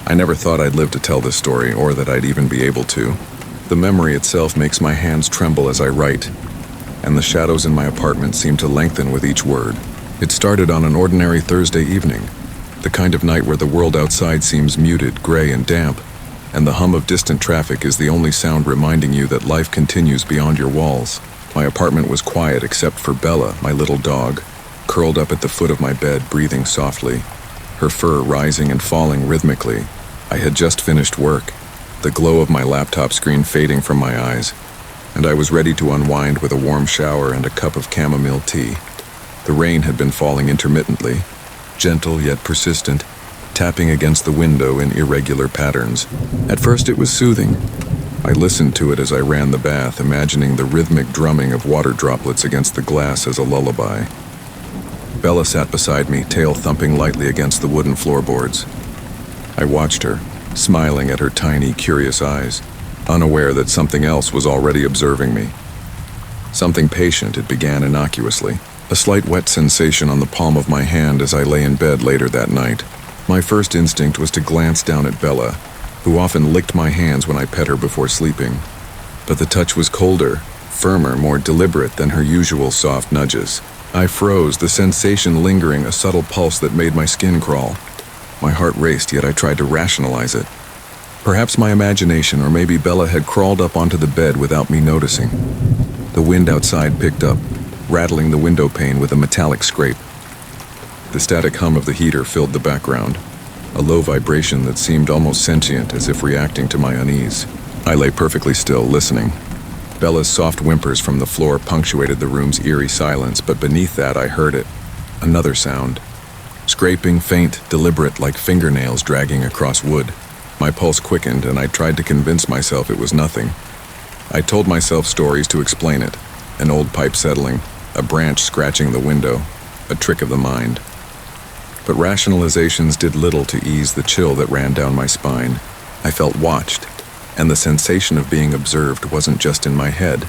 I never thought I'd live to tell this story, or that I'd even be able to. The memory itself makes my hands tremble as I write, and the shadows in my apartment seem to lengthen with each word. It started on an ordinary Thursday evening, the kind of night where the world outside seems muted, gray, and damp, and the hum of distant traffic is the only sound reminding you that life continues beyond your walls. My apartment was quiet except for Bella, my little dog, curled up at the foot of my bed, breathing softly, her fur rising and falling rhythmically. I had just finished work, the glow of my laptop screen fading from my eyes, and I was ready to unwind with a warm shower and a cup of chamomile tea. The rain had been falling intermittently, gentle yet persistent, tapping against the window in irregular patterns. At first it was soothing. I listened to it as I ran the bath, imagining the rhythmic drumming of water droplets against the glass as a lullaby. Bella sat beside me, tail thumping lightly against the wooden floorboards. I watched her, smiling at her tiny, curious eyes, unaware that something else was already observing me. Something patient, it began innocuously, a slight wet sensation on the palm of my hand as I lay in bed later that night. My first instinct was to glance down at Bella, who often licked my hands when I pet her before sleeping. But the touch was colder, firmer, more deliberate than her usual soft nudges. I froze, the sensation lingering, a subtle pulse that made my skin crawl. My heart raced, yet I tried to rationalize it. Perhaps my imagination, or maybe Bella had crawled up onto the bed without me noticing. The wind outside picked up, rattling the window pane with a metallic scrape. The static hum of the heater filled the background, a low vibration that seemed almost sentient, as if reacting to my unease. I lay perfectly still, listening. Bella's soft whimpers from the floor punctuated the room's eerie silence, but beneath that I heard it. Another sound. Scraping, faint, deliberate, like fingernails dragging across wood. My pulse quickened, and I tried to convince myself it was nothing. I told myself stories to explain it. An old pipe settling, a branch scratching the window, a trick of the mind. But rationalizations did little to ease the chill that ran down my spine. I felt watched, and the sensation of being observed wasn't just in my head.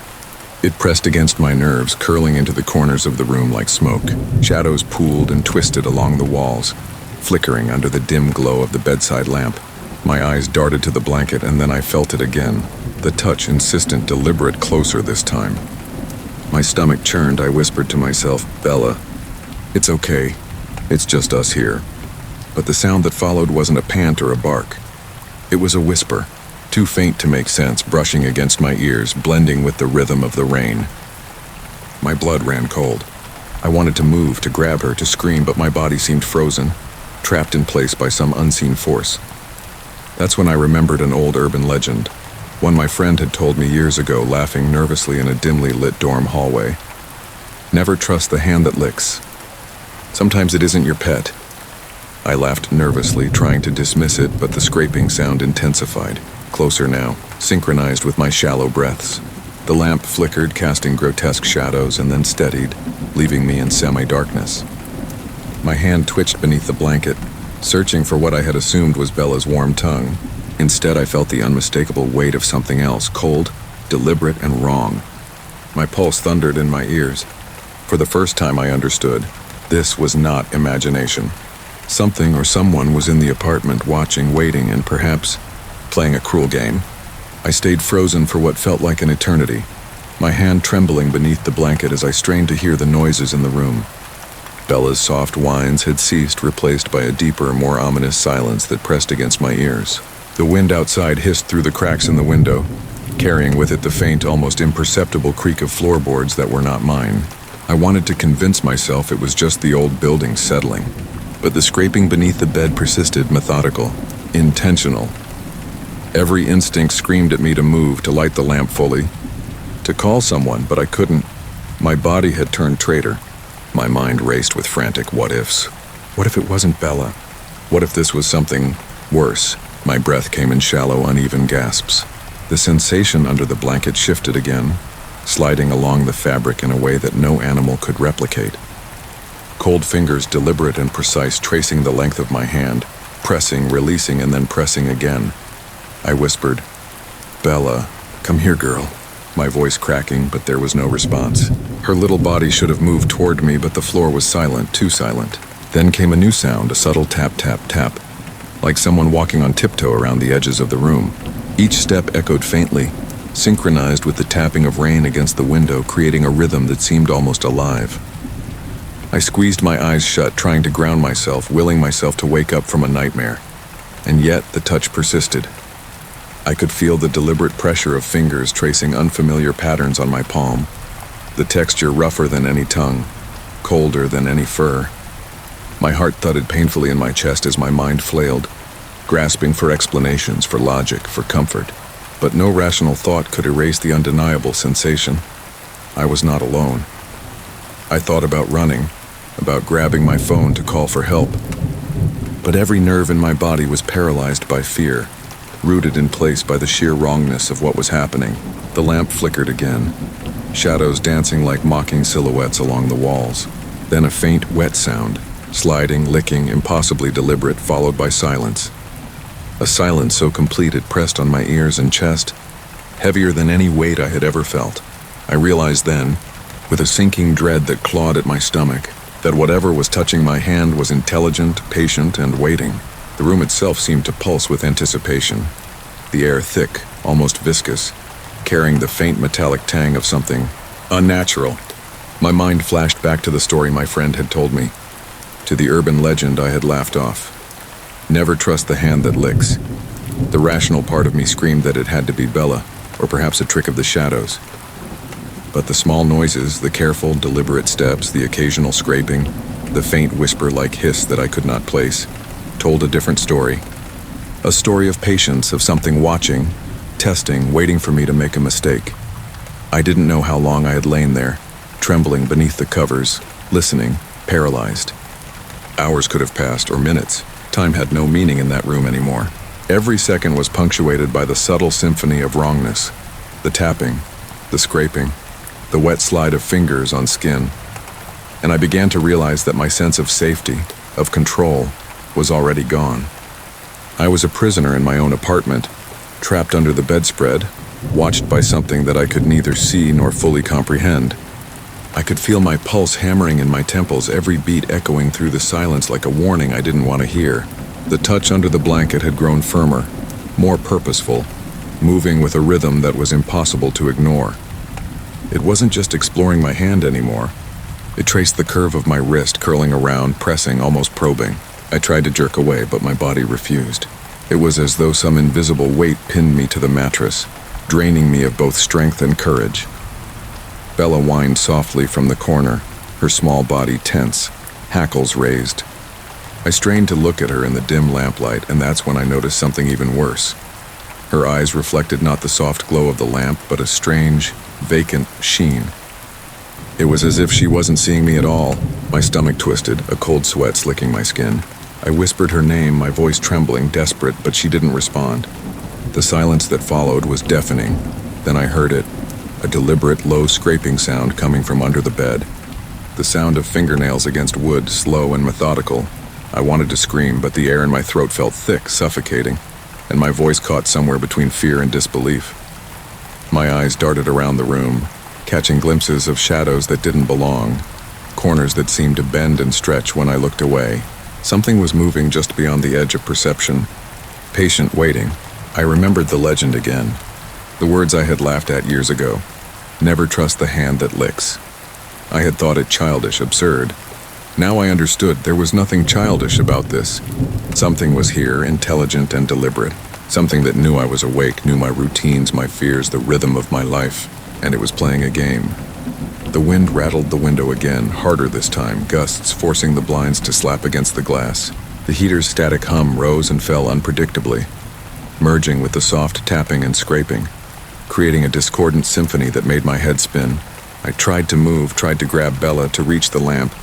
It pressed against my nerves, curling into the corners of the room like smoke. Shadows pooled and twisted along the walls, flickering under the dim glow of the bedside lamp. My eyes darted to the blanket, and then I felt it again. The touch, insistent, deliberate, closer this time. My stomach churned. I whispered to myself, "Bella, it's okay. It's just us here." But the sound that followed wasn't a pant or a bark. It was a whisper, too faint to make sense, brushing against my ears, blending with the rhythm of the rain. My blood ran cold. I wanted to move, to grab her, to scream, but my body seemed frozen, trapped in place by some unseen force. That's when I remembered an old urban legend, one my friend had told me years ago, laughing nervously in a dimly lit dorm hallway. Never trust the hand that licks. Sometimes it isn't your pet. I laughed nervously, trying to dismiss it, but the scraping sound intensified, closer now, synchronized with my shallow breaths. The lamp flickered, casting grotesque shadows, and then steadied, leaving me in semi-darkness. My hand twitched beneath the blanket, searching for what I had assumed was Bella's warm tongue. Instead, I felt the unmistakable weight of something else, cold, deliberate, and wrong. My pulse thundered in my ears. For the first time I understood. This was not imagination. Something or someone was in the apartment, watching, waiting, and perhaps playing a cruel game. I stayed frozen for what felt like an eternity, my hand trembling beneath the blanket as I strained to hear the noises in the room. Bella's soft whines had ceased, replaced by a deeper, more ominous silence that pressed against my ears. The wind outside hissed through the cracks in the window, carrying with it the faint, almost imperceptible creak of floorboards that were not mine. I wanted to convince myself it was just the old building settling, but the scraping beneath the bed persisted, methodical, intentional. Every instinct screamed at me to move, to light the lamp fully, to call someone, but I couldn't. My body had turned traitor. My mind raced with frantic what-ifs. What if it wasn't Bella? What if this was something worse? My breath came in shallow, uneven gasps. The sensation under the blanket shifted again, sliding along the fabric in a way that no animal could replicate. Cold fingers, deliberate and precise, tracing the length of my hand, pressing, releasing, and then pressing again. I whispered, "Bella, come here, girl." My voice cracking, but there was no response. Her little body should have moved toward me, but the floor was silent, too silent. Then came a new sound, a subtle tap, tap, tap. like someone walking on tiptoe around the edges of the room. Each step echoed faintly, synchronized with the tapping of rain against the window, creating a rhythm that seemed almost alive. I squeezed my eyes shut, trying to ground myself, willing myself to wake up from a nightmare. And yet, the touch persisted. I could feel the deliberate pressure of fingers tracing unfamiliar patterns on my palm, the texture rougher than any tongue, colder than any fur. My heart thudded painfully in my chest as my mind flailed, grasping for explanations, for logic, for comfort. But no rational thought could erase the undeniable sensation. I was not alone. I thought about running, about grabbing my phone to call for help. But every nerve in my body was paralyzed by fear, rooted in place by the sheer wrongness of what was happening. The lamp flickered again, shadows dancing like mocking silhouettes along the walls. Then a faint, wet sound, sliding, licking, impossibly deliberate, followed by silence. A silence so complete it pressed on my ears and chest, heavier than any weight I had ever felt. I realized then, with a sinking dread that clawed at my stomach, that whatever was touching my hand was intelligent, patient, and waiting. The room itself seemed to pulse with anticipation, the air thick, almost viscous, carrying the faint metallic tang of something unnatural. My mind flashed back to the story my friend had told me, to the urban legend I had laughed off. Never trust the hand that licks. The rational part of me screamed that it had to be Bella, or perhaps a trick of the shadows. But the small noises, the careful, deliberate steps, the occasional scraping, the faint whisper-like hiss that I could not place, told a different story. A story of patience, of something watching, testing, waiting for me to make a mistake. I didn't know how long I had lain there, trembling beneath the covers, listening, paralyzed. Hours could have passed, or minutes. Time had no meaning in that room anymore. Every second was punctuated by the subtle symphony of wrongness, the tapping, the scraping, the wet slide of fingers on skin. And I began to realize that my sense of safety, of control, was already gone. I was a prisoner in my own apartment, trapped under the bedspread, watched by something that I could neither see nor fully comprehend. I could feel my pulse hammering in my temples, every beat echoing through the silence like a warning I didn't want to hear. The touch under the blanket had grown firmer, more purposeful, moving with a rhythm that was impossible to ignore. It wasn't just exploring my hand anymore. It traced the curve of my wrist, curling around, pressing, almost probing. I tried to jerk away, but my body refused. It was as though some invisible weight pinned me to the mattress, draining me of both strength and courage. Bella whined softly from the corner, her small body tense, hackles raised. I strained to look at her in the dim lamplight, and that's when I noticed something even worse. Her eyes reflected not the soft glow of the lamp, but a strange, vacant sheen. It was as if she wasn't seeing me at all. My stomach twisted, a cold sweat slicking my skin. I whispered her name, my voice trembling, desperate, but she didn't respond. The silence that followed was deafening. Then I heard it, a deliberate, low scraping sound coming from under the bed. The sound of fingernails against wood, slow and methodical. I wanted to scream, but the air in my throat felt thick, suffocating, and my voice caught somewhere between fear and disbelief. My eyes darted around the room, catching glimpses of shadows that didn't belong, corners that seemed to bend and stretch when I looked away. Something was moving just beyond the edge of perception. Patient waiting. I remembered the legend again. The words I had laughed at years ago. Never trust the hand that licks. I had thought it childish, absurd. Now I understood there was nothing childish about this. Something was here, intelligent and deliberate. Something that knew I was awake, knew my routines, my fears, the rhythm of my life, and it was playing a game. The wind rattled the window again, harder this time, gusts forcing the blinds to slap against the glass. The heater's static hum rose and fell unpredictably, merging with the soft tapping and scraping, creating a discordant symphony that made my head spin. I tried to move, tried to grab Bella, to reach the lamp,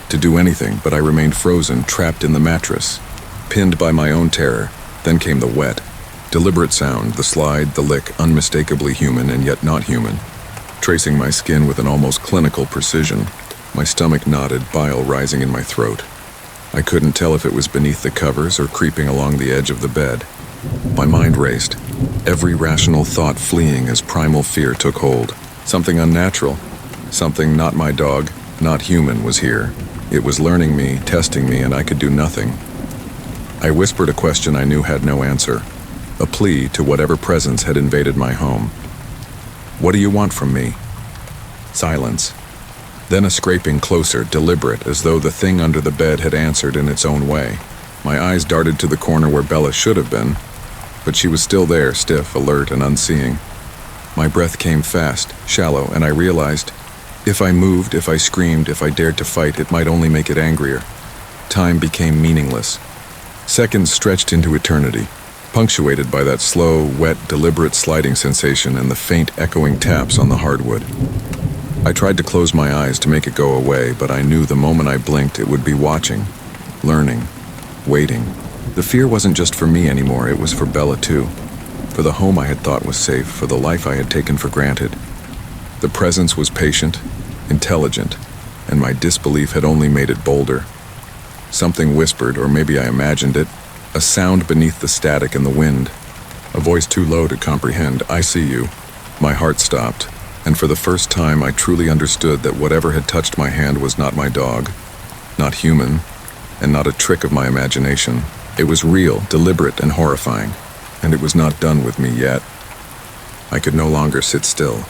to do anything, but I remained frozen, trapped in the mattress, pinned by my own terror. Then came the wet, deliberate sound, the slide, the lick, unmistakably human and yet not human, tracing my skin with an almost clinical precision. My stomach knotted, bile rising in my throat. I couldn't tell if it was beneath the covers or creeping along the edge of the bed. My mind raced, every rational thought fleeing as primal fear took hold. Something unnatural, something not my dog, not human was here. It was learning me, testing me, and I could do nothing. I whispered a question I knew had no answer, a plea to whatever presence had invaded my home. "What do you want from me?" Silence. Then a scraping closer, deliberate, as though the thing under the bed had answered in its own way. My eyes darted to the corner where Bella should have been, but she was still there, stiff, alert, and unseeing. My breath came fast, shallow, and I realized, if I moved, if I screamed, if I dared to fight, it might only make it angrier. Time became meaningless. Seconds stretched into eternity, punctuated by that slow, wet, deliberate sliding sensation and the faint, echoing taps on the hardwood. I tried to close my eyes to make it go away, but I knew the moment I blinked it would be watching, learning, waiting. The fear wasn't just for me anymore, it was for Bella too. For the home I had thought was safe, for the life I had taken for granted. The presence was patient, intelligent, and my disbelief had only made it bolder. Something whispered, or maybe I imagined it, a sound beneath the static and the wind. A voice too low to comprehend, "I see you." My heart stopped, and for the first time I truly understood that whatever had touched my hand was not my dog, not human, and not a trick of my imagination. It was real, deliberate, and horrifying, and it was not done with me yet. I could no longer sit still.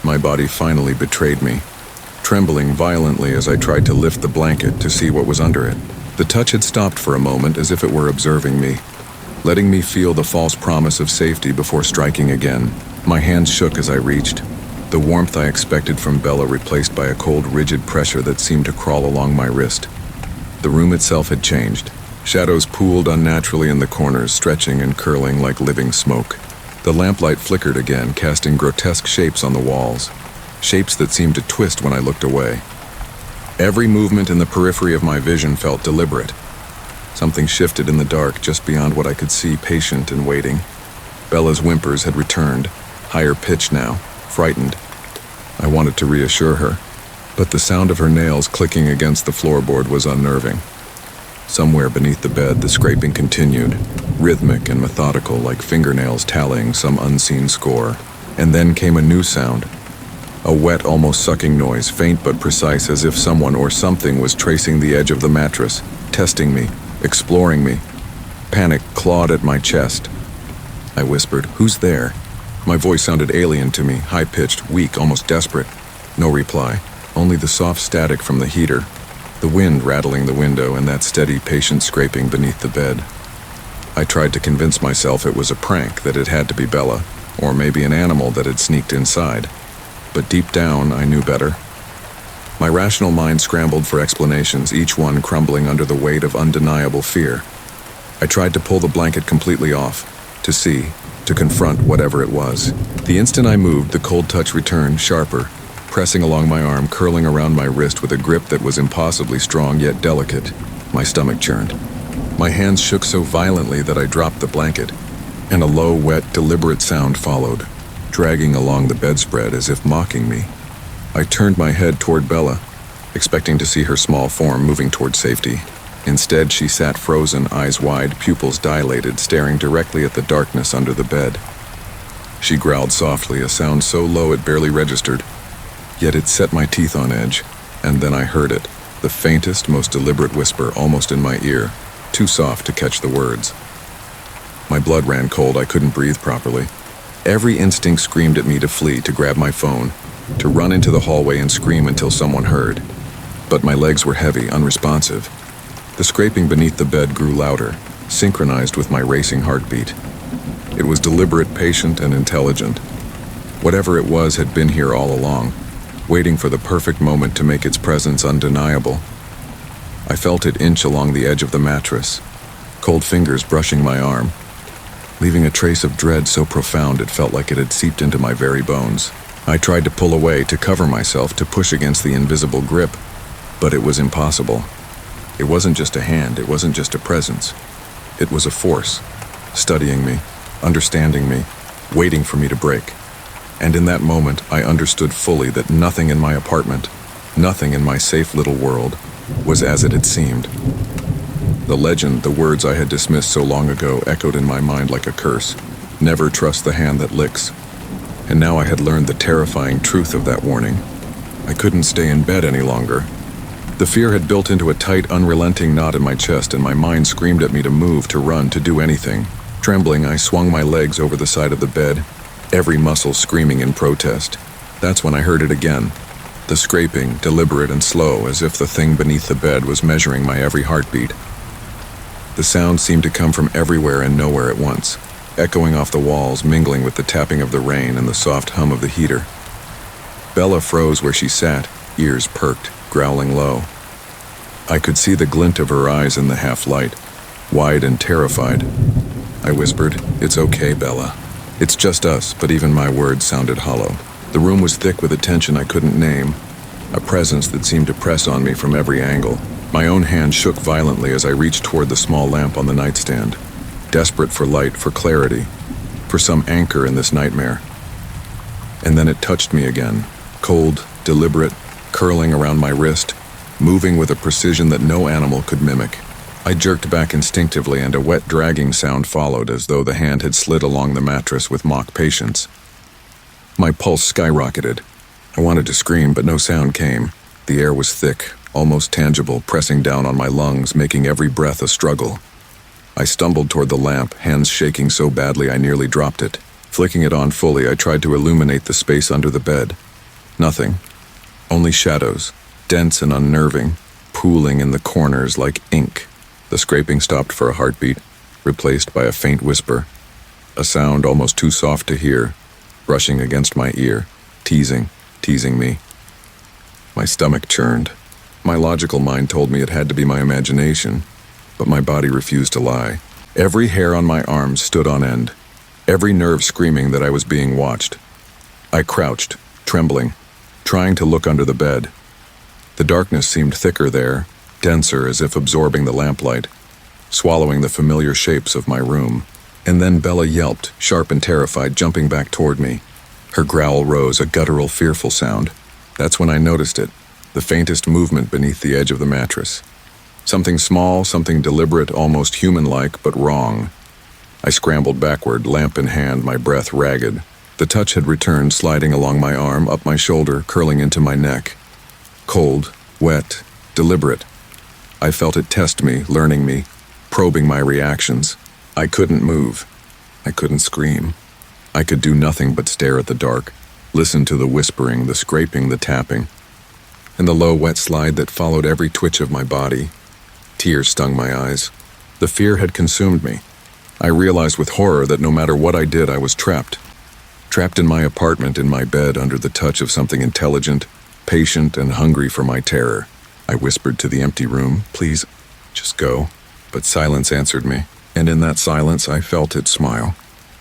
My body finally betrayed me, trembling violently as I tried to lift the blanket to see what was under it. The touch had stopped for a moment, as if it were observing me, letting me feel the false promise of safety before striking again. My hands shook as I reached, the warmth I expected from Bella replaced by a cold, rigid pressure that seemed to crawl along my wrist. The room itself had changed. Shadows pooled unnaturally in the corners, stretching and curling like living smoke. The lamplight flickered again, casting grotesque shapes on the walls, shapes that seemed to twist when I looked away. Every movement in the periphery of my vision felt deliberate. Something shifted in the dark just beyond what I could see, patient and waiting. Bella's whimpers had returned, higher pitched now, frightened. I wanted to reassure her, but the sound of her nails clicking against the floorboard was unnerving. Somewhere beneath the bed, the scraping continued, rhythmic and methodical, like fingernails tallying some unseen score. And then came a new sound, a wet, almost sucking noise, faint but precise, as if someone or something was tracing the edge of the mattress, testing me, exploring me. Panic clawed at my chest. I whispered, "Who's there?" My voice sounded alien to me, high-pitched, weak, almost desperate. No reply, only the soft static from the heater, the wind rattling the window, and that steady, patient scraping beneath the bed. I tried to convince myself it was a prank, that it had to be Bella, or maybe an animal that had sneaked inside. But deep down, I knew better. My rational mind scrambled for explanations, each one crumbling under the weight of undeniable fear. I tried to pull the blanket completely off, to see, to confront whatever it was. The instant I moved, the cold touch returned, sharper, pressing along my arm, curling around my wrist with a grip that was impossibly strong yet delicate. My stomach churned. My hands shook so violently that I dropped the blanket, and a low, wet, deliberate sound followed, dragging along the bedspread as if mocking me. I turned my head toward Bella, expecting to see her small form moving toward safety. Instead, she sat frozen, eyes wide, pupils dilated, staring directly at the darkness under the bed. She growled softly, a sound so low it barely registered, yet it set my teeth on edge. And then I heard it, the faintest, most deliberate whisper almost in my ear, too soft to catch the words. My blood ran cold, I couldn't breathe properly. Every instinct screamed at me to flee, to grab my phone, to run into the hallway and scream until someone heard. But my legs were heavy, unresponsive. The scraping beneath the bed grew louder, synchronized with my racing heartbeat. It was deliberate, patient, and intelligent. Whatever it was had been here all along, waiting for the perfect moment to make its presence undeniable. I felt it inch along the edge of the mattress, cold fingers brushing my arm, leaving a trace of dread so profound it felt like it had seeped into my very bones. I tried to pull away, to cover myself, to push against the invisible grip, but it was impossible. It wasn't just a hand, it wasn't just a presence. It was a force, studying me, understanding me, waiting for me to break. And in that moment, I understood fully that nothing in my apartment, nothing in my safe little world, was as it had seemed. The legend, the words I had dismissed so long ago, echoed in my mind like a curse. Never trust the hand that licks. And now I had learned the terrifying truth of that warning. I couldn't stay in bed any longer. The fear had built into a tight, unrelenting knot in my chest, and my mind screamed at me to move, to run, to do anything. Trembling, I swung my legs over the side of the bed, every muscle screaming in protest. That's when I heard it again. The scraping, deliberate and slow, as if the thing beneath the bed was measuring my every heartbeat. The sound seemed to come from everywhere and nowhere at once, echoing off the walls, mingling with the tapping of the rain and the soft hum of the heater. Bella froze where she sat, ears perked, growling low. I could see the glint of her eyes in the half-light, wide and terrified. I whispered, "It's okay, Bella. It's just us," but even my words sounded hollow. The room was thick with a tension I couldn't name, a presence that seemed to press on me from every angle. My own hand shook violently as I reached toward the small lamp on the nightstand, desperate for light, for clarity, for some anchor in this nightmare. And then it touched me again, cold, deliberate, curling around my wrist, moving with a precision that no animal could mimic. I jerked back instinctively, and a wet dragging sound followed, as though the hand had slid along the mattress with mock patience. My pulse skyrocketed. I wanted to scream, but no sound came. The air was thick, almost tangible, pressing down on my lungs, making every breath a struggle. I stumbled toward the lamp, hands shaking so badly I nearly dropped it. Flicking it on fully, I tried to illuminate the space under the bed. Nothing. Only shadows, dense and unnerving, pooling in the corners like ink. The scraping stopped for a heartbeat, replaced by a faint whisper, a sound almost too soft to hear, brushing against my ear, teasing me. My stomach churned. My logical mind told me it had to be my imagination, but my body refused to lie. Every hair on my arms stood on end, every nerve screaming that I was being watched. I crouched, trembling, trying to look under the bed. The darkness seemed thicker there, denser, as if absorbing the lamplight, swallowing the familiar shapes of my room. And then Bella yelped, sharp and terrified, jumping back toward me. Her growl rose, a guttural, fearful sound. That's when I noticed it, the faintest movement beneath the edge of the mattress. Something small, something deliberate, almost human-like, but wrong. I scrambled backward, lamp in hand, my breath ragged. The touch had returned, sliding along my arm, up my shoulder, curling into my neck. Cold, wet, deliberate. I felt it test me, learning me, probing my reactions. I couldn't move. I couldn't scream. I could do nothing but stare at the dark, listen to the whispering, the scraping, the tapping, and the low, wet slide that followed every twitch of my body. Tears stung my eyes. The fear had consumed me. I realized with horror that no matter what I did, I was trapped. Trapped in my apartment, in my bed, under the touch of something intelligent, patient, and hungry for my terror. I whispered to the empty room, "Please, just go." But silence answered me, and in that silence I felt it smile.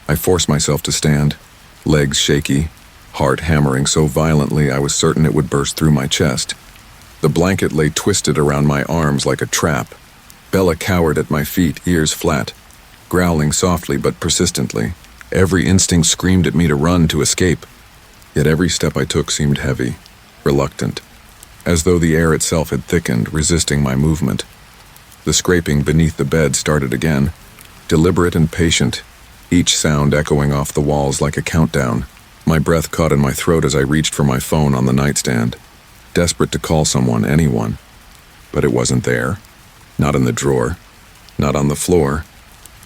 I forced myself to stand, legs shaky, heart hammering so violently I was certain it would burst through my chest. The blanket lay twisted around my arms like a trap. Bella cowered at my feet, ears flat, growling softly but persistently. Every instinct screamed at me to run, to escape. Yet every step I took seemed heavy, reluctant, as though the air itself had thickened, resisting my movement. The scraping beneath the bed started again, deliberate and patient, each sound echoing off the walls like a countdown. My breath caught in my throat as I reached for my phone on the nightstand, desperate to call someone, anyone. But it wasn't there. Not in the drawer. Not on the floor.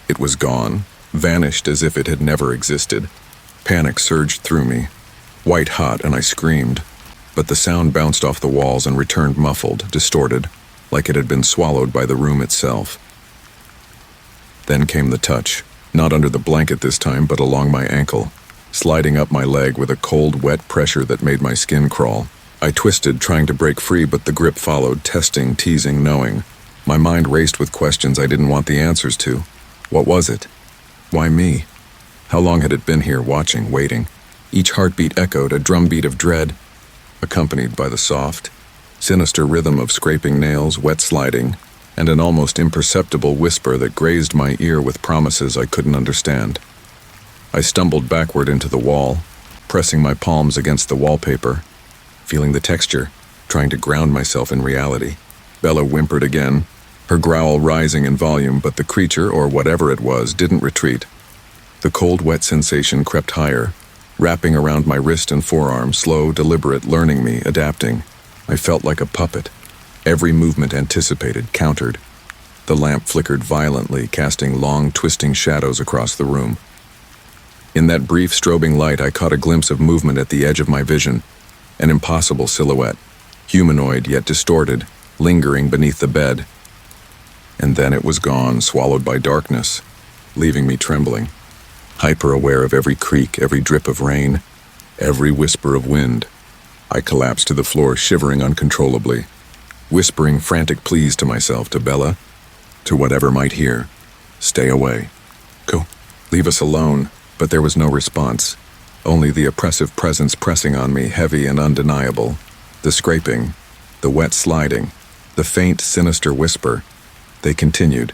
It was gone, vanished as if it had never existed. Panic surged through me, white hot, and I screamed. But the sound bounced off the walls and returned muffled, distorted, like it had been swallowed by the room itself. Then came the touch, not under the blanket this time, but along my ankle, sliding up my leg with a cold, wet pressure that made my skin crawl. I twisted, trying to break free, but the grip followed, testing, teasing, knowing. My mind raced with questions I didn't want the answers to. What was it? Why me? How long had it been here, watching, waiting? Each heartbeat echoed, a drumbeat of dread, accompanied by the soft, sinister rhythm of scraping nails, wet sliding, and an almost imperceptible whisper that grazed my ear with promises I couldn't understand. I stumbled backward into the wall, pressing my palms against the wallpaper, feeling the texture, trying to ground myself in reality. Bella whimpered again, her growl rising in volume, but the creature, or whatever it was, didn't retreat. The cold, wet sensation crept higher, wrapping around my wrist and forearm, slow, deliberate, learning me, adapting. I felt like a puppet, Every movement anticipated, countered. The lamp flickered violently, casting long, twisting shadows across the room. In that brief, strobing light, I caught a glimpse of movement at the edge of my vision, an impossible silhouette, humanoid yet distorted, lingering beneath the bed. And then it was gone, swallowed by darkness, leaving me trembling, hyper-aware of every creak, every drip of rain, every whisper of wind. I collapsed to the floor, shivering uncontrollably, whispering frantic pleas to myself, to Bella, to whatever might hear. Stay away. Go. Leave us alone. But there was no response, only the oppressive presence pressing on me, heavy and undeniable. The scraping, the wet sliding, the faint, sinister whisper. They continued,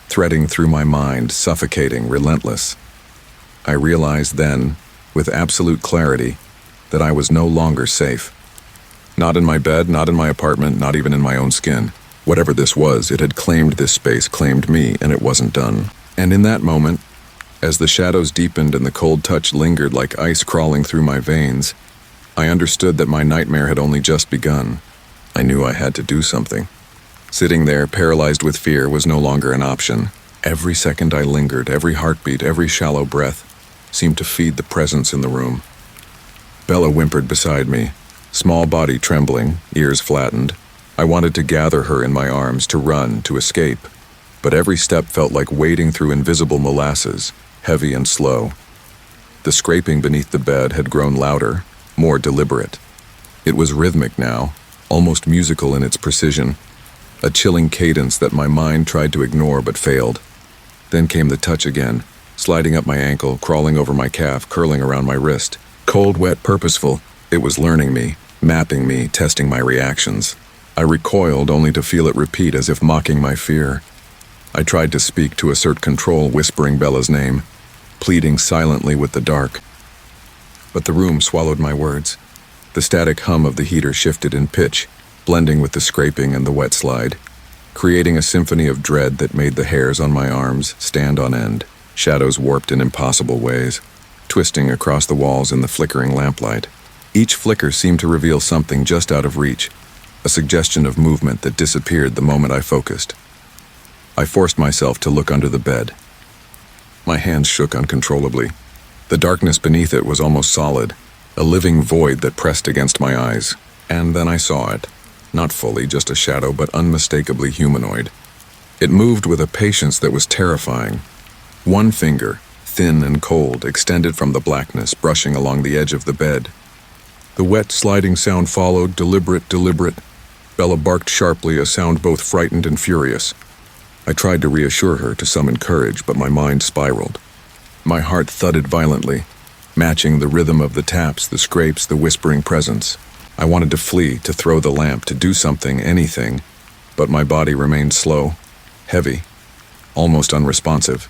threading through my mind, suffocating, relentless. I realized then, with absolute clarity, that I was no longer safe. Not in my bed, not in my apartment, not even in my own skin. Whatever this was, it had claimed this space, claimed me, and it wasn't done. And in that moment, as the shadows deepened and the cold touch lingered like ice crawling through my veins, I understood that my nightmare had only just begun. I knew I had to do something. Sitting there, paralyzed with fear, was no longer an option. Every second I lingered, every heartbeat, every shallow breath, seemed to feed the presence in the room. Bella whimpered beside me, small body trembling, ears flattened. I wanted to gather her in my arms, to run, to escape, but every step felt like wading through invisible molasses, heavy and slow. The scraping beneath the bed had grown louder, more deliberate. It was rhythmic now, almost musical in its precision, a chilling cadence that my mind tried to ignore but failed. Then came the touch again, sliding up my ankle, crawling over my calf, curling around my wrist. Cold, wet, purposeful, it was learning me, mapping me, testing my reactions. I recoiled only to feel it repeat as if mocking my fear. I tried to speak, to assert control, whispering Bella's name, pleading silently with the dark. But the room swallowed my words. The static hum of the heater shifted in pitch, blending with the scraping and the wet slide, creating a symphony of dread that made the hairs on my arms stand on end, shadows warped in impossible ways, twisting across the walls in the flickering lamplight. Each flicker seemed to reveal something just out of reach, a suggestion of movement that disappeared the moment I focused. I forced myself to look under the bed. My hands shook uncontrollably. The darkness beneath it was almost solid, a living void that pressed against my eyes. And then I saw it. Not fully, just a shadow, but unmistakably humanoid. It moved with a patience that was terrifying. One finger, thin and cold, extended from the blackness, brushing along the edge of the bed. The wet, sliding sound followed, deliberate. Bella barked sharply, a sound both frightened and furious. I tried to reassure her, to summon courage, but my mind spiraled. My heart thudded violently, matching the rhythm of the taps, the scrapes, the whispering presence. I wanted to flee, to throw the lamp, to do something, anything, but my body remained slow, heavy, almost unresponsive.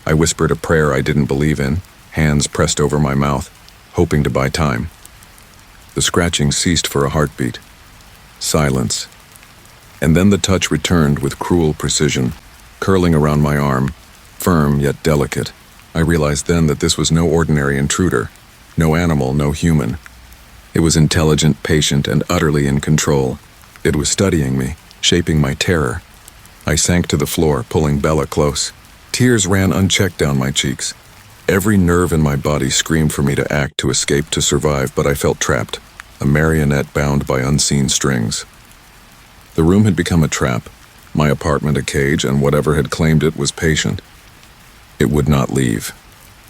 I whispered a prayer I didn't believe in, hands pressed over my mouth, hoping to buy time. The scratching ceased for a heartbeat. Silence. And then the touch returned with cruel precision, curling around my arm, firm yet delicate. I realized then that this was no ordinary intruder, no animal, no human. It was intelligent, patient, and utterly in control. It was studying me, shaping my terror. I sank to the floor, pulling Bella close. Tears ran unchecked down my cheeks. Every nerve in my body screamed for me to act, to escape, to survive, but I felt trapped, a marionette bound by unseen strings. The room had become a trap, my apartment a cage, and whatever had claimed it was patient. It would not leave.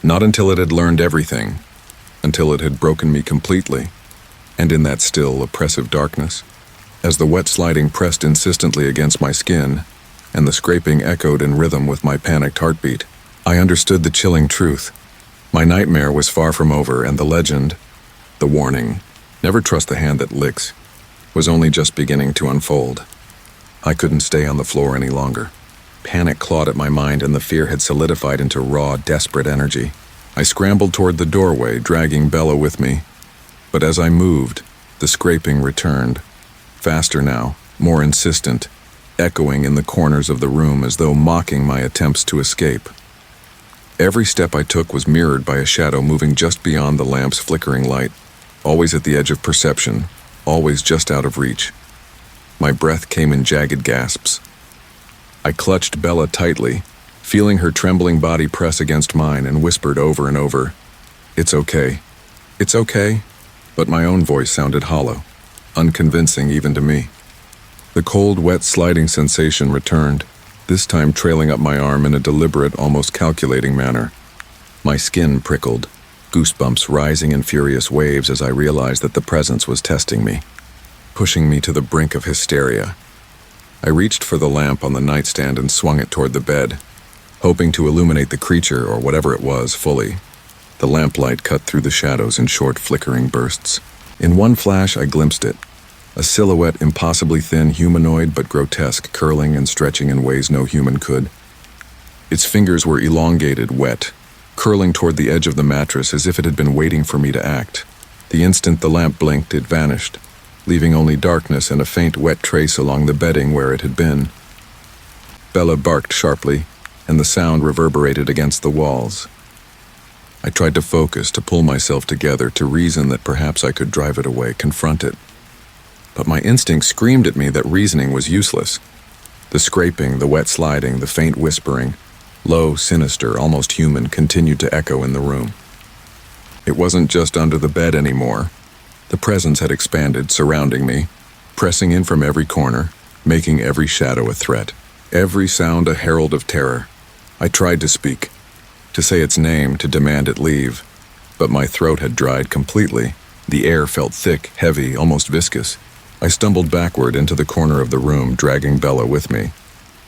Not until it had learned everything, until it had broken me completely. And in that still, oppressive darkness, as the wet sliding pressed insistently against my skin, and the scraping echoed in rhythm with my panicked heartbeat, I understood the chilling truth. My nightmare was far from over, and the legend, the warning, never trust the hand that licks, was only just beginning to unfold. I couldn't stay on the floor any longer. Panic clawed at my mind, and the fear had solidified into raw, desperate energy. I scrambled toward the doorway, dragging Bella with me. But as I moved, the scraping returned. Faster now, more insistent, echoing in the corners of the room as though mocking my attempts to escape. Every step I took was mirrored by a shadow moving just beyond the lamp's flickering light, always at the edge of perception, always just out of reach. My breath came in jagged gasps. I clutched Bella tightly, feeling her trembling body press against mine, and whispered over and over, "It's okay. It's okay." But my own voice sounded hollow, unconvincing even to me. The cold, wet sliding sensation returned, this time trailing up my arm in a deliberate, almost calculating manner. My skin prickled, goosebumps rising in furious waves as I realized that the presence was testing me, pushing me to the brink of hysteria. I reached for the lamp on the nightstand and swung it toward the bed, hoping to illuminate the creature, or whatever it was, fully. The lamplight cut through the shadows in short, flickering bursts. In one flash, I glimpsed it, a silhouette impossibly thin, humanoid but grotesque, curling and stretching in ways no human could. Its fingers were elongated, wet, curling toward the edge of the mattress as if it had been waiting for me to act. The instant the lamp blinked, it vanished, leaving only darkness and a faint, wet trace along the bedding where it had been. Bella barked sharply, and the sound reverberated against the walls. I tried to focus, to pull myself together, to reason that perhaps I could drive it away, confront it. But my instinct screamed at me that reasoning was useless. The scraping, the wet sliding, the faint whispering, low, sinister, almost human, continued to echo in the room. It wasn't just under the bed anymore. The presence had expanded, surrounding me, pressing in from every corner, making every shadow a threat, every sound a herald of terror. I tried to speak, to say its name, to demand it leave, but my throat had dried completely. The air felt thick, heavy, almost viscous. I stumbled backward into the corner of the room, dragging Bella with me.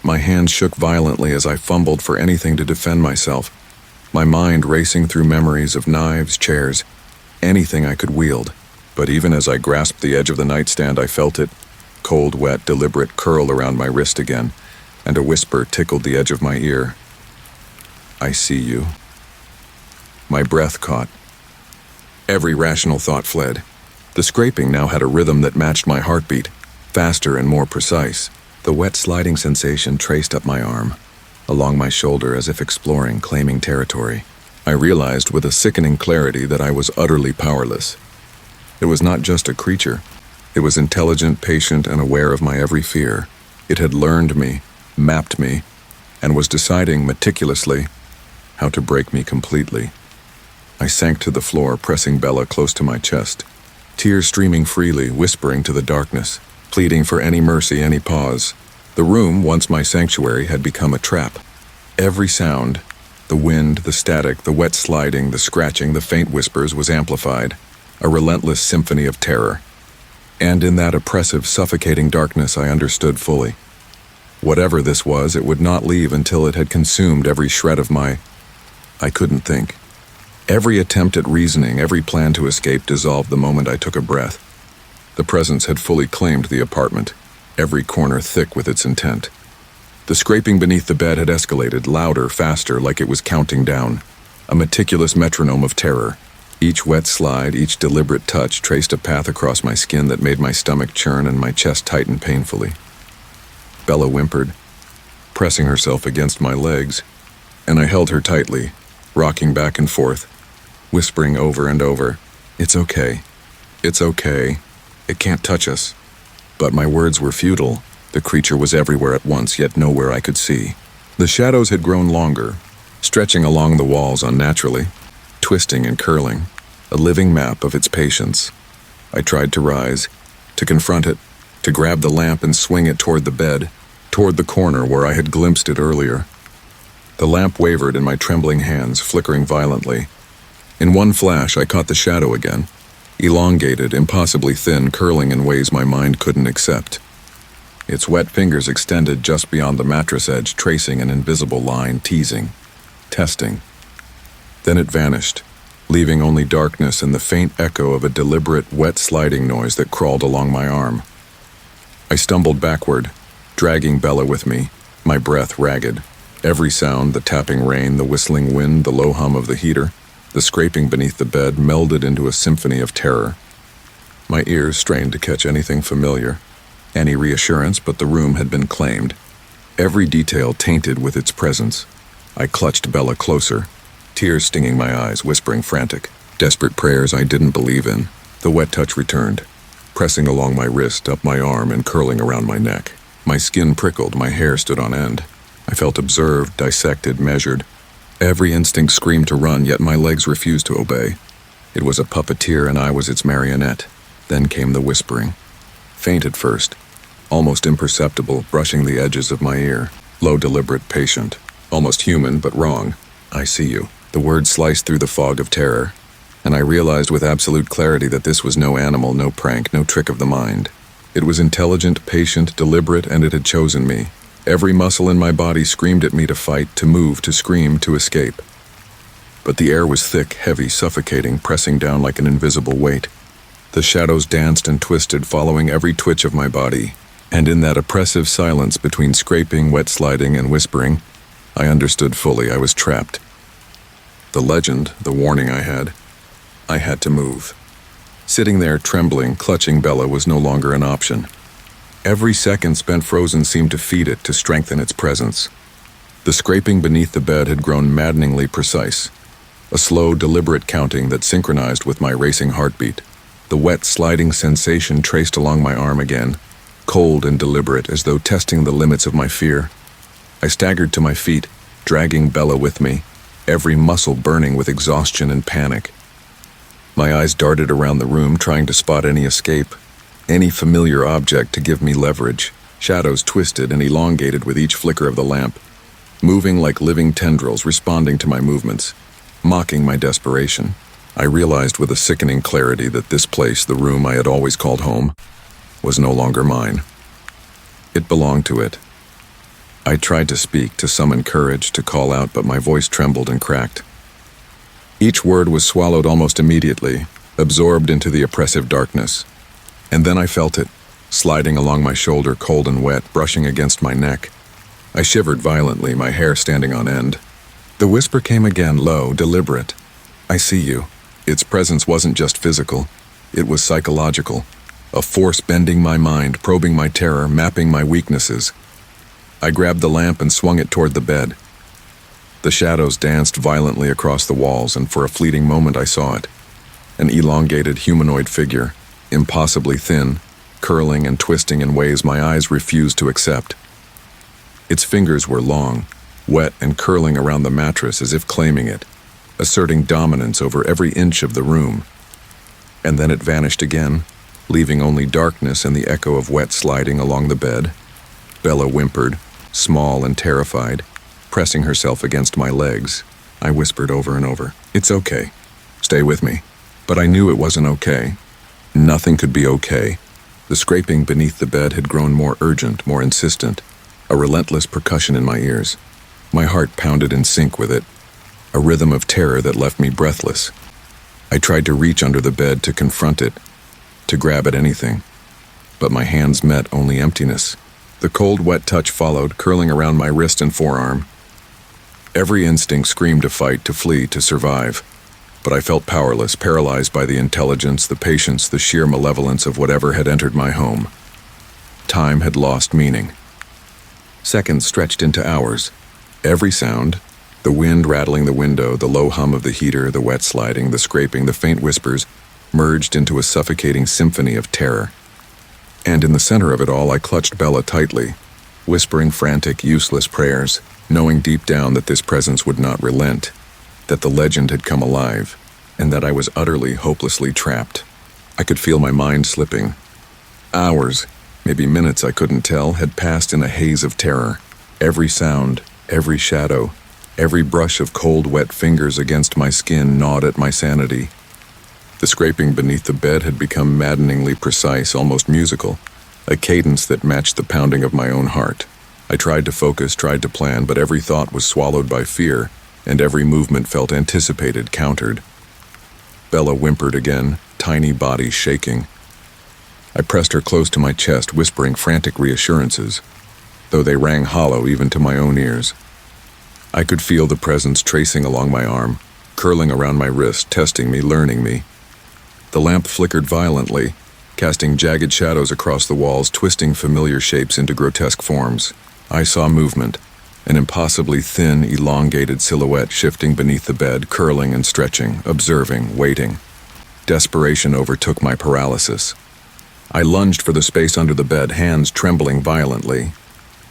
My hands shook violently as I fumbled for anything to defend myself, my mind racing through memories of knives, chairs, anything I could wield. But even as I grasped the edge of the nightstand, I felt it, cold, wet, deliberate, curl around my wrist again, and a whisper tickled the edge of my ear. "I see you." My breath caught. Every rational thought fled. The scraping now had a rhythm that matched my heartbeat, faster and more precise. The wet sliding sensation traced up my arm, along my shoulder as if exploring, claiming territory. I realized with a sickening clarity that I was utterly powerless. It was not just a creature. It was intelligent, patient, and aware of my every fear. It had learned me, mapped me, and was deciding meticulously how to break me completely. I sank to the floor, pressing Bella close to my chest, tears streaming freely, whispering to the darkness, pleading for any mercy, any pause. The room, once my sanctuary, had become a trap. Every sound, the wind, the static, the wet sliding, the scratching, the faint whispers, was amplified, a relentless symphony of terror. And in that oppressive, suffocating darkness, I understood fully. Whatever this was, it would not leave until it had consumed every shred of my... I couldn't think. Every attempt at reasoning, every plan to escape dissolved the moment I took a breath. The presence had fully claimed the apartment, every corner thick with its intent. The scraping beneath the bed had escalated, louder, faster, like it was counting down, a meticulous metronome of terror. Each wet slide, each deliberate touch traced a path across my skin that made my stomach churn and my chest tighten painfully. Bella whimpered, pressing herself against my legs, and I held her tightly, rocking back and forth, whispering over and over, "It's okay. It's okay. It can't touch us." But my words were futile. The creature was everywhere at once, yet nowhere I could see. The shadows had grown longer, stretching along the walls unnaturally, twisting and curling, a living map of its patience. I tried to rise, to confront it, to grab the lamp and swing it toward the bed, toward the corner where I had glimpsed it earlier. The lamp wavered in my trembling hands, flickering violently. In one flash, I caught the shadow again, elongated, impossibly thin, curling in ways my mind couldn't accept. Its wet fingers extended just beyond the mattress edge, tracing an invisible line, teasing, testing. Then it vanished, leaving only darkness and the faint echo of a deliberate, wet sliding noise that crawled along my arm. I stumbled backward, dragging Bella with me, my breath ragged. Every sound, the tapping rain, the whistling wind, the low hum of the heater, the scraping beneath the bed, melded into a symphony of terror. My ears strained to catch anything familiar, any reassurance, but the room had been claimed, every detail tainted with its presence. I clutched Bella closer, tears stinging my eyes, whispering frantic, desperate prayers I didn't believe in. The wet touch returned, pressing along my wrist, up my arm, and curling around my neck. My skin prickled, my hair stood on end. I felt observed, dissected, measured. Every instinct screamed to run, yet my legs refused to obey. It was a puppeteer and I was its marionette. Then came the whispering. Faint at first, almost imperceptible, brushing the edges of my ear. Low, deliberate, patient. Almost human, but wrong. I see you. The word sliced through the fog of terror, and I realized with absolute clarity that this was no animal, no prank, no trick of the mind. It was intelligent, patient, deliberate, and it had chosen me. Every muscle in my body screamed at me to fight, to move, to scream, to escape. But the air was thick, heavy, suffocating, pressing down like an invisible weight. The shadows danced and twisted, following every twitch of my body. And in that oppressive silence between scraping, wet sliding, and whispering, I understood fully I was trapped. The legend, the warning I had to move. Sitting there, trembling, clutching Bella was no longer an option. Every second spent frozen seemed to feed it, to strengthen its presence. The scraping beneath the bed had grown maddeningly precise. A slow, deliberate counting that synchronized with my racing heartbeat. The wet, sliding sensation traced along my arm again, cold and deliberate, as though testing the limits of my fear. I staggered to my feet, dragging Bella with me, every muscle burning with exhaustion and panic. My eyes darted around the room, trying to spot any escape, any familiar object to give me leverage. Shadows twisted and elongated with each flicker of the lamp, moving like living tendrils, responding to my movements, mocking my desperation. I realized with a sickening clarity that this place, the room I had always called home, was no longer mine. It belonged to it. I tried to speak, to summon courage, to call out, but my voice trembled and cracked. Each word was swallowed almost immediately, absorbed into the oppressive darkness. And then I felt it, sliding along my shoulder, cold and wet, brushing against my neck. I shivered violently, my hair standing on end. The whisper came again, low, deliberate. I see you. Its presence wasn't just physical, it was psychological. A force bending my mind, probing my terror, mapping my weaknesses. I grabbed the lamp and swung it toward the bed. The shadows danced violently across the walls, and for a fleeting moment I saw it. An elongated humanoid figure, impossibly thin, curling and twisting in ways my eyes refused to accept. Its fingers were long, wet and curling around the mattress as if claiming it, asserting dominance over every inch of the room. And then it vanished again, leaving only darkness and the echo of wet sliding along the bed. Bella whimpered, small and terrified, pressing herself against my legs. I whispered over and over, "It's okay. Stay with me." But I knew it wasn't okay. Nothing could be okay. The scraping beneath the bed had grown more urgent, more insistent, a relentless percussion in my ears. My heart pounded in sync with it, a rhythm of terror that left me breathless. I tried to reach under the bed to confront it, to grab at anything, but my hands met only emptiness. The cold, wet touch followed, curling around my wrist and forearm. Every instinct screamed to fight, to flee, to survive. But I felt powerless, paralyzed by the intelligence, the patience, the sheer malevolence of whatever had entered my home. Time had lost meaning. Seconds stretched into hours. Every sound, the wind rattling the window, the low hum of the heater, the wet sliding, the scraping, the faint whispers, merged into a suffocating symphony of terror. And in the center of it all, I clutched Bella tightly, whispering frantic, useless prayers, knowing deep down that this presence would not relent, that the legend had come alive, and that I was utterly, hopelessly trapped. I could feel my mind slipping. Hours, maybe minutes I couldn't tell, had passed in a haze of terror. Every sound, every shadow, every brush of cold, wet fingers against my skin gnawed at my sanity. The scraping beneath the bed had become maddeningly precise, almost musical, a cadence that matched the pounding of my own heart. I tried to focus, tried to plan, but every thought was swallowed by fear, and every movement felt anticipated, countered. Bella whimpered again, tiny body shaking. I pressed her close to my chest, whispering frantic reassurances, though they rang hollow even to my own ears. I could feel the presence tracing along my arm, curling around my wrist, testing me, learning me. The lamp flickered violently, casting jagged shadows across the walls, twisting familiar shapes into grotesque forms. I saw movement, an impossibly thin, elongated silhouette shifting beneath the bed, curling and stretching, observing, waiting. Desperation overtook my paralysis. I lunged for the space under the bed, hands trembling violently.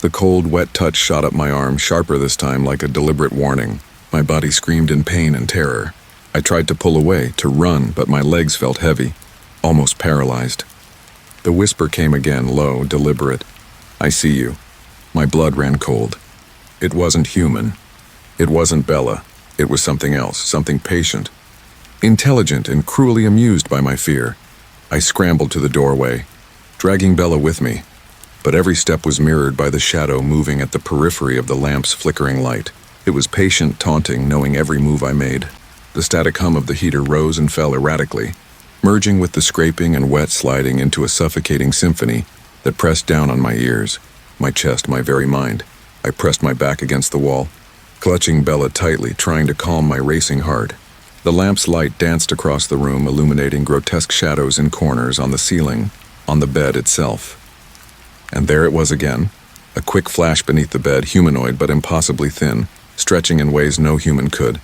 The cold, wet touch shot up my arm, sharper this time, like a deliberate warning. My body screamed in pain and terror. I tried to pull away, to run, but my legs felt heavy, almost paralyzed. The whisper came again, low, deliberate. "I see you." My blood ran cold. It wasn't human. It wasn't Bella. It was something else, something patient, intelligent and cruelly amused by my fear. I scrambled to the doorway, dragging Bella with me, but every step was mirrored by the shadow moving at the periphery of the lamp's flickering light. It was patient, taunting, knowing every move I made. The static hum of the heater rose and fell erratically, merging with the scraping and wet sliding into a suffocating symphony that pressed down on my ears, my chest, my very mind. I pressed my back against the wall, clutching Bella tightly, trying to calm my racing heart. The lamp's light danced across the room, illuminating grotesque shadows in corners, on the ceiling, on the bed itself. And there it was again, a quick flash beneath the bed, humanoid but impossibly thin, stretching in ways no human could.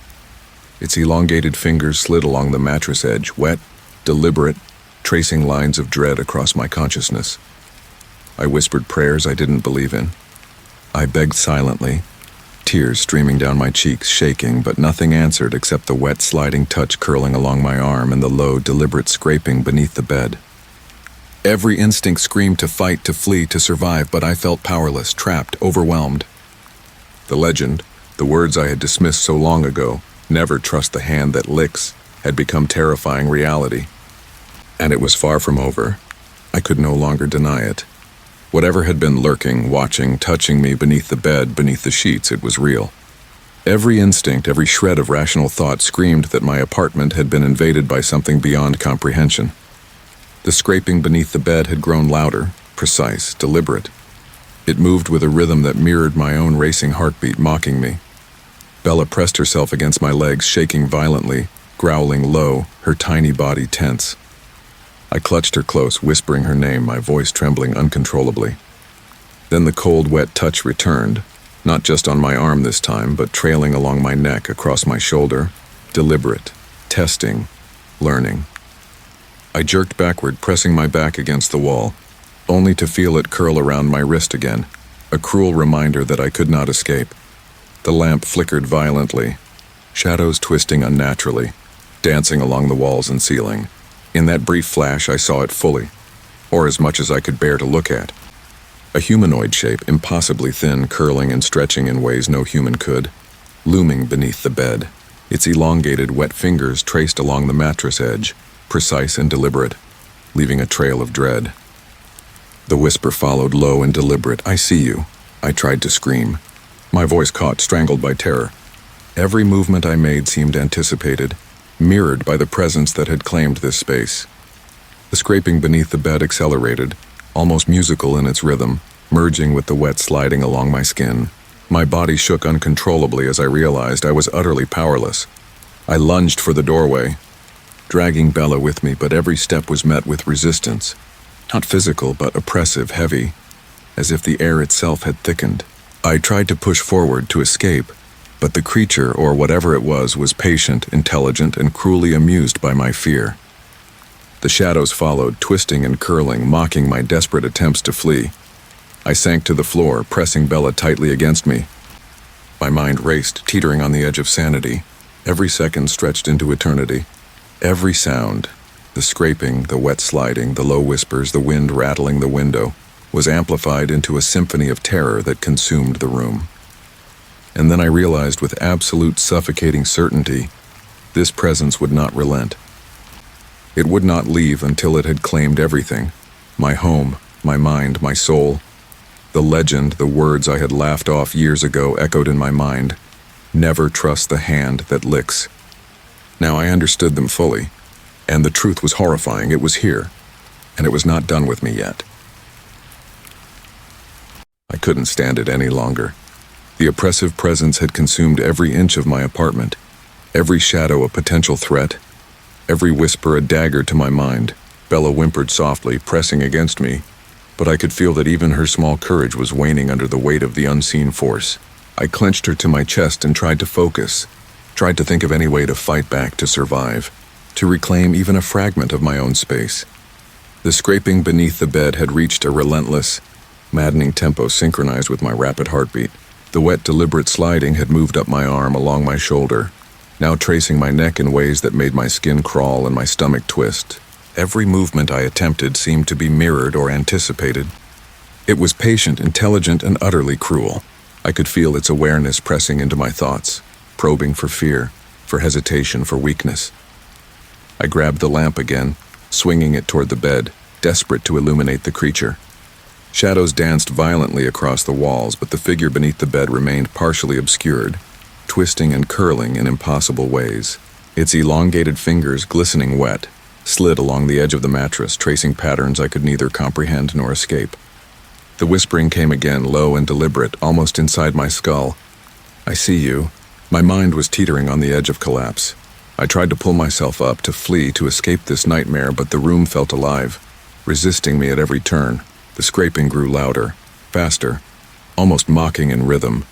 Its elongated fingers slid along the mattress edge, wet, deliberate, tracing lines of dread across my consciousness. I whispered prayers I didn't believe in. I begged silently, tears streaming down my cheeks, shaking, but nothing answered except the wet, sliding touch curling along my arm and the low, deliberate scraping beneath the bed. Every instinct screamed to fight, to flee, to survive, but I felt powerless, trapped, overwhelmed. The legend, the words I had dismissed so long ago, "Never trust the hand that licks," had become terrifying reality. And it was far from over. I could no longer deny it. Whatever had been lurking, watching, touching me beneath the bed, beneath the sheets, it was real. Every instinct, every shred of rational thought screamed that my apartment had been invaded by something beyond comprehension. The scraping beneath the bed had grown louder, precise, deliberate. It moved with a rhythm that mirrored my own racing heartbeat, mocking me. Bella pressed herself against my legs, shaking violently, growling low, her tiny body tense. I clutched her close, whispering her name, my voice trembling uncontrollably. Then the cold, wet touch returned, not just on my arm this time, but trailing along my neck, across my shoulder, deliberate, testing, learning. I jerked backward, pressing my back against the wall, only to feel it curl around my wrist again, a cruel reminder that I could not escape. The lamp flickered violently, shadows twisting unnaturally, dancing along the walls and ceiling. In that brief flash, I saw it fully, or as much as I could bear to look at. A humanoid shape, impossibly thin, curling and stretching in ways no human could, looming beneath the bed, its elongated, wet fingers traced along the mattress edge, precise and deliberate, leaving a trail of dread. The whisper followed, low and deliberate. "I see you." I tried to scream, my voice caught, strangled by terror. Every movement I made seemed anticipated, mirrored by the presence that had claimed this space. The scraping beneath the bed accelerated, almost musical in its rhythm, merging with the wet sliding along my skin. My body shook uncontrollably as I realized I was utterly powerless. I lunged for the doorway, dragging Bella with me, but every step was met with resistance. Not physical, but oppressive, heavy, as if the air itself had thickened. I tried to push forward, to escape, but the creature, or whatever it was patient, intelligent, and cruelly amused by my fear. The shadows followed, twisting and curling, mocking my desperate attempts to flee. I sank to the floor, pressing Bella tightly against me. My mind raced, teetering on the edge of sanity. Every second stretched into eternity. Every sound, the scraping, the wet sliding, the low whispers, the wind rattling the window, was amplified into a symphony of terror that consumed the room. And then I realized with absolute suffocating certainty, this presence would not relent. It would not leave until it had claimed everything, my home, my mind, my soul. The legend, the words I had laughed off years ago echoed in my mind. Never trust the hand that licks. Now I understood them fully, and the truth was horrifying. It was here, and it was not done with me yet. I couldn't stand it any longer. The oppressive presence had consumed every inch of my apartment, every shadow a potential threat, every whisper a dagger to my mind. Bella whimpered softly, pressing against me, but I could feel that even her small courage was waning under the weight of the unseen force. I clenched her to my chest and tried to focus, tried to think of any way to fight back, to survive, to reclaim even a fragment of my own space. The scraping beneath the bed had reached a relentless, maddening tempo synchronized with my rapid heartbeat. The wet, deliberate sliding had moved up my arm along my shoulder, now tracing my neck in ways that made my skin crawl and my stomach twist. Every movement I attempted seemed to be mirrored or anticipated. It was patient, intelligent, and utterly cruel. I could feel its awareness pressing into my thoughts, probing for fear, for hesitation, for weakness. I grabbed the lamp again, swinging it toward the bed, desperate to illuminate the creature. Shadows danced violently across the walls, but the figure beneath the bed remained partially obscured, twisting and curling in impossible ways. Its elongated fingers, glistening wet, slid along the edge of the mattress, tracing patterns I could neither comprehend nor escape. The whispering came again, low and deliberate, almost inside my skull. "I see you." My mind was teetering on the edge of collapse. I tried to pull myself up, to flee, to escape this nightmare, but the room felt alive, resisting me at every turn. The scraping grew louder, faster, almost mocking in rhythm,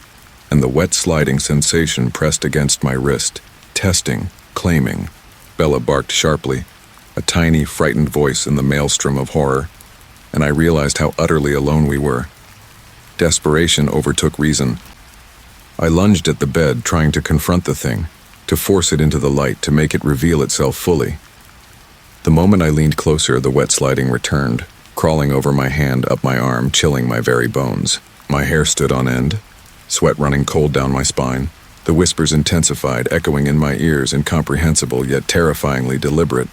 and the wet sliding sensation pressed against my wrist, testing, claiming. Bella barked sharply, a tiny, frightened voice in the maelstrom of horror, and I realized how utterly alone we were. Desperation overtook reason. I lunged at the bed, trying to confront the thing, to force it into the light, to make it reveal itself fully. The moment I leaned closer, the wet sliding returned, crawling over my hand, up my arm, chilling my very bones. My hair stood on end, sweat running cold down my spine. The whispers intensified, echoing in my ears, incomprehensible yet terrifyingly deliberate.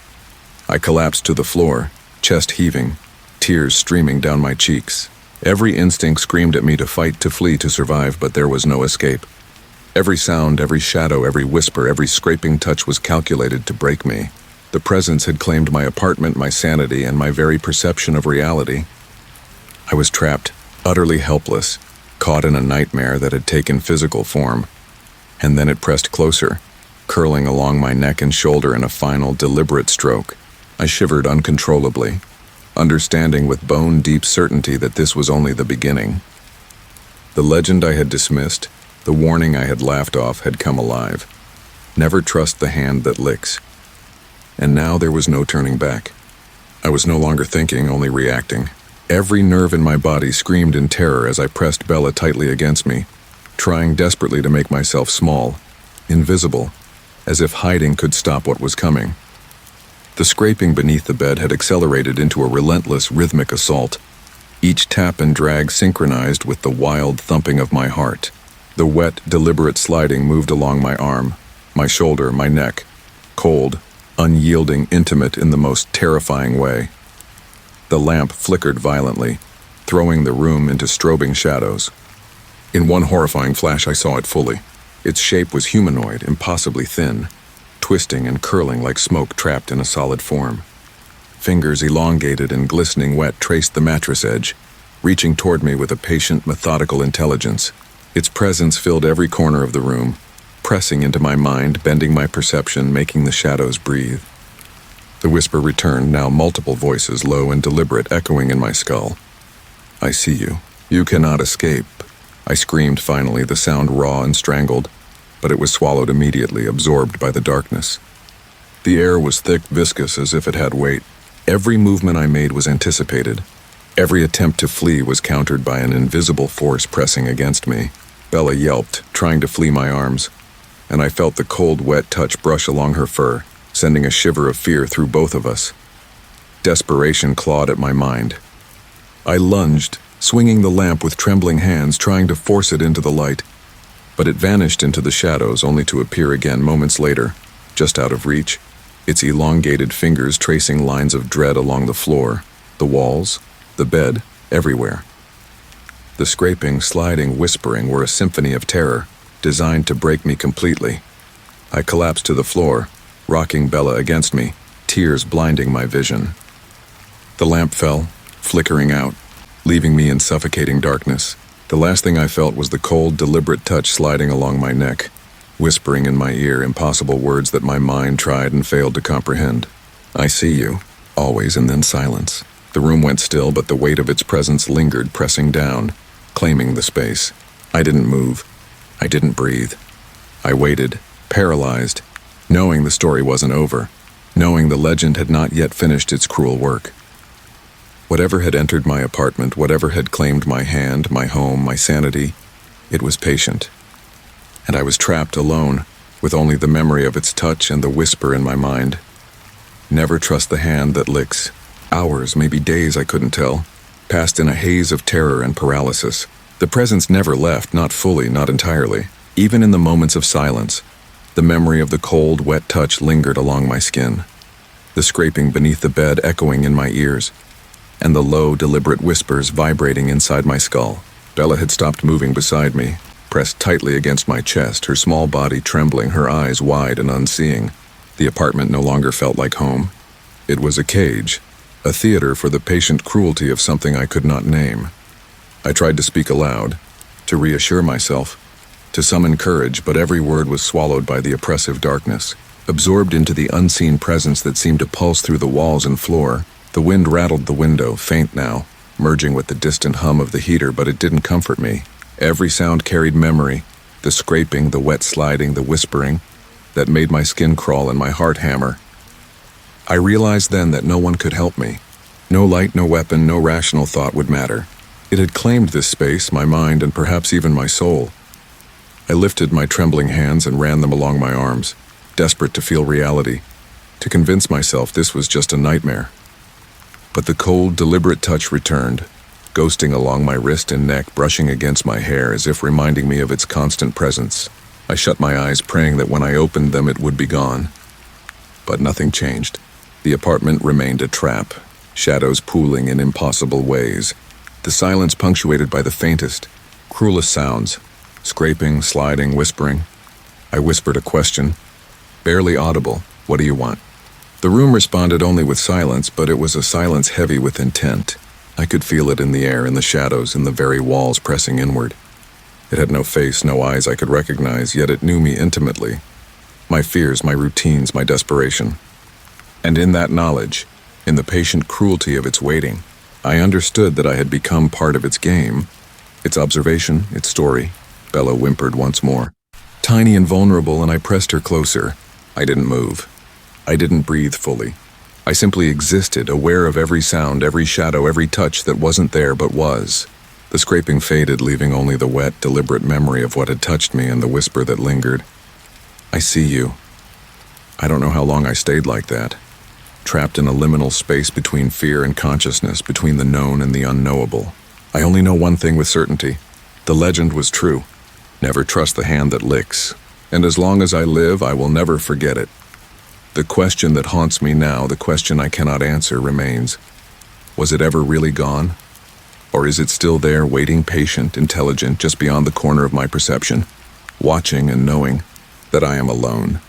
I collapsed to the floor, chest heaving, tears streaming down my cheeks. Every instinct screamed at me to fight, to flee, to survive, but there was no escape. Every sound, every shadow, every whisper, every scraping touch was calculated to break me. The presence had claimed my apartment, my sanity, and my very perception of reality. I was trapped, utterly helpless, caught in a nightmare that had taken physical form. And then it pressed closer, curling along my neck and shoulder in a final, deliberate stroke. I shivered uncontrollably, understanding with bone-deep certainty that this was only the beginning. The legend I had dismissed, the warning I had laughed off, had come alive. Never trust the hand that licks. And now there was no turning back. I was no longer thinking, only reacting. Every nerve in my body screamed in terror as I pressed Bella tightly against me, trying desperately to make myself small, invisible, as if hiding could stop what was coming. The scraping beneath the bed had accelerated into a relentless, rhythmic assault, each tap and drag synchronized with the wild thumping of my heart. The wet, deliberate sliding moved along my arm, my shoulder, my neck, cold, unyielding, intimate in the most terrifying way. The lamp flickered violently, throwing the room into strobing shadows. In one horrifying flash, I saw it fully. Its shape was humanoid, impossibly thin, twisting and curling like smoke trapped in a solid form. Fingers elongated and glistening wet traced the mattress edge, reaching toward me with a patient, methodical intelligence. Its presence filled every corner of the room, pressing into my mind, bending my perception, making the shadows breathe. The whisper returned, now multiple voices, low and deliberate, echoing in my skull. "I see you. You cannot escape." I screamed finally, the sound raw and strangled, but it was swallowed immediately, absorbed by the darkness. The air was thick, viscous, as if it had weight. Every movement I made was anticipated. Every attempt to flee was countered by an invisible force pressing against me. Bella yelped, trying to flee my arms, and I felt the cold, wet touch brush along her fur, sending a shiver of fear through both of us. Desperation clawed at my mind. I lunged, swinging the lamp with trembling hands, trying to force it into the light, but it vanished into the shadows, only to appear again moments later, just out of reach, its elongated fingers tracing lines of dread along the floor, the walls, the bed, everywhere. The scraping, sliding, whispering were a symphony of terror, designed to break me completely. I collapsed to the floor, rocking Bella against me, tears blinding my vision. The lamp fell, flickering out, leaving me in suffocating darkness. The last thing I felt was the cold, deliberate touch sliding along my neck, whispering in my ear impossible words that my mind tried and failed to comprehend. "I see you," always, and then silence. The room went still, but the weight of its presence lingered, pressing down, claiming the space. I didn't move. I didn't breathe. I waited, paralyzed, knowing the story wasn't over, knowing the legend had not yet finished its cruel work. Whatever had entered my apartment, whatever had claimed my hand, my home, my sanity, it was patient. And I was trapped alone, with only the memory of its touch and the whisper in my mind. Never trust the hand that licks. Hours, maybe days, I couldn't tell, passed in a haze of terror and paralysis. The presence never left, not fully, not entirely. Even in the moments of silence, the memory of the cold, wet touch lingered along my skin, the scraping beneath the bed echoing in my ears, and the low, deliberate whispers vibrating inside my skull. Bella had stopped moving beside me, pressed tightly against my chest, her small body trembling, her eyes wide and unseeing. The apartment no longer felt like home. It was a cage, a theater for the patient cruelty of something I could not name. I tried to speak aloud, to reassure myself, to summon courage, but every word was swallowed by the oppressive darkness, absorbed into the unseen presence that seemed to pulse through the walls and floor. The wind rattled the window, faint now, merging with the distant hum of the heater, but it didn't comfort me. Every sound carried memory, the scraping, the wet sliding, the whispering, that made my skin crawl and my heart hammer. I realized then that no one could help me. No light, no weapon, no rational thought would matter. It had claimed this space, my mind, and perhaps even my soul. I lifted my trembling hands and ran them along my arms, desperate to feel reality, to convince myself this was just a nightmare. But the cold, deliberate touch returned, ghosting along my wrist and neck, brushing against my hair as if reminding me of its constant presence. I shut my eyes, praying that when I opened them it would be gone. But nothing changed. The apartment remained a trap, shadows pooling in impossible ways, the silence punctuated by the faintest, cruelest sounds, scraping, sliding, whispering. I whispered a question, barely audible. "What do you want?" The room responded only with silence, but it was a silence heavy with intent. I could feel it in the air, in the shadows, in the very walls pressing inward. It had no face, no eyes I could recognize, yet it knew me intimately. My fears, my routines, my desperation. And in that knowledge, in the patient cruelty of its waiting, I understood that I had become part of its game, its observation, its story. Bella whimpered once more, tiny and vulnerable, and I pressed her closer. I didn't move. I didn't breathe fully. I simply existed, aware of every sound, every shadow, every touch that wasn't there but was. The scraping faded, leaving only the wet, deliberate memory of what had touched me and the whisper that lingered. "I see you." I don't know how long I stayed like that, trapped in a liminal space between fear and consciousness, between the known and the unknowable. I only know one thing with certainty. The legend was true. Never trust the hand that licks. And as long as I live, I will never forget it. The question that haunts me now, the question I cannot answer, remains. Was it ever really gone? Or is it still there, waiting, patient, intelligent, just beyond the corner of my perception, watching and knowing that I am alone?